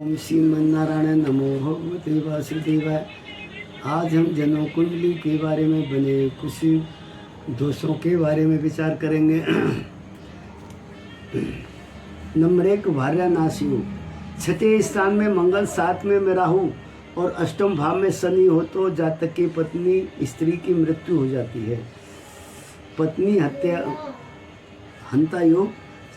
ओम श्रीमन्नारायण नमो भगवते वासुदेवाय। आज हम जन्म कुंडली के बारे में बने कुछ दोषों के बारे में विचार करेंगे। नंबर 1, भार्यानाशी हो। छठे स्थान में मंगल, 7वें में राहु और अष्टम भाव में शनि हो तो जातक की पत्नी स्त्री की मृत्यु हो जाती है। पत्नी हत्या हंता योग।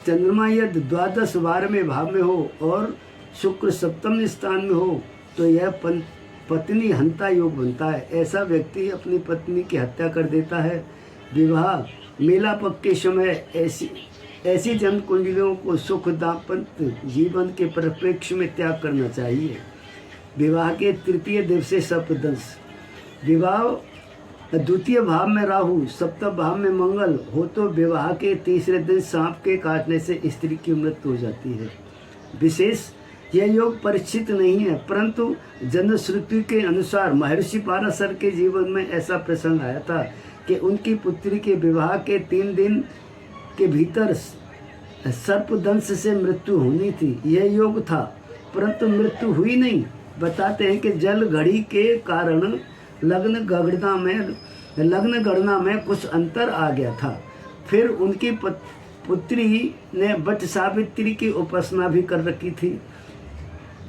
चंद्रमा यदि 12वें भाव में हो और शुक्र 7वें स्थान में हो तो यह पत्नी हंता योग बनता है। ऐसा व्यक्ति अपनी पत्नी की हत्या कर देता है। विवाह मेला पक्ष के समय ऐसी जन्म कुंडलियों को सुख दाम्पत्य जीवन के परिप्रेक्ष्य में त्याग करना चाहिए। विवाह के तृतीय दिवसे सर्पदंश। विवाह द्वितीय भाव में राहु, सप्तम भाव में मंगल हो तो विवाह के तीसरे दिन सांप के काटने से स्त्री की मृत्यु हो जाती है। विशेष यह योग परीक्षित नहीं है, परंतु जनश्रुति के अनुसार महर्षि पाराशर के जीवन में ऐसा प्रसंग आया था कि उनकी पुत्री के विवाह के 3 दिन के भीतर सर्पदंश से मृत्यु होनी थी। यह योग था, परंतु मृत्यु हुई नहीं। बताते हैं कि जल घड़ी के कारण लग्न गणना में कुछ अंतर आ गया था। फिर उनकी पुत्री ने वट सावित्री की उपासना भी कर रखी थी।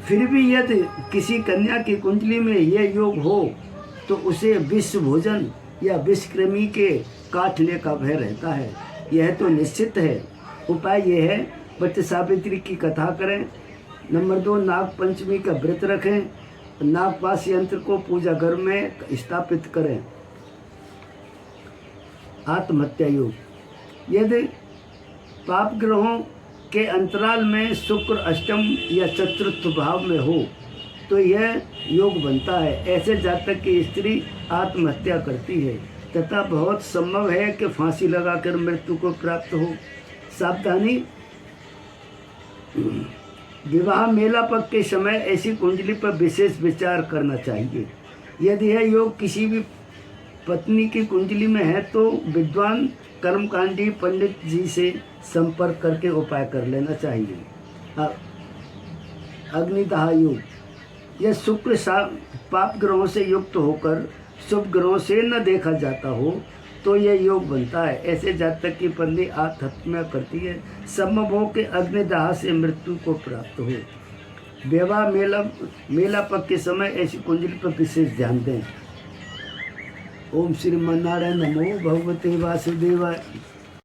फिर भी यदि किसी कन्या की कुंडली में यह योग हो तो उसे विष भोजन या विषकृमि के काटने का भय रहता है। यह तो निश्चित है। उपाय यह है, वट सावित्री की कथा करें। नंबर 2, नाग पंचमी का व्रत रखें। नागपाश यंत्र को पूजा घर में स्थापित करें। आत्महत्या योग। यदि पाप ग्रहों के अंतराल में शुक्र अष्टम या चतुर्थ भाव में हो तो यह योग बनता है। ऐसे जातक की स्त्री आत्महत्या करती है तथा बहुत संभव है कि फांसी लगाकर मृत्यु को प्राप्त हो। सावधानी, विवाह मेला पक्ष के समय ऐसी कुंडली पर विशेष विचार करना चाहिए। यदि यह योग किसी भी पत्नी की कुंडली में है तो विद्वान कर्मकांडी पंडित जी से संपर्क करके उपाय कर लेना चाहिए। अग्निदाह योग। यह शुक्र पाप ग्रहों से युक्त होकर शुभ ग्रहों से न देखा जाता हो तो यह योग बनता है। ऐसे जातक की पत्नी आत्महत्या करती है। संभव हो कि अग्निदाह से मृत्यु को प्राप्त हो। विवाह मेला पक्ष के समय ऐसी कुंडली पर विशेष ध्यान दें। ओम श्रीमन्नारायण नमो भगवते वासुदेवाय।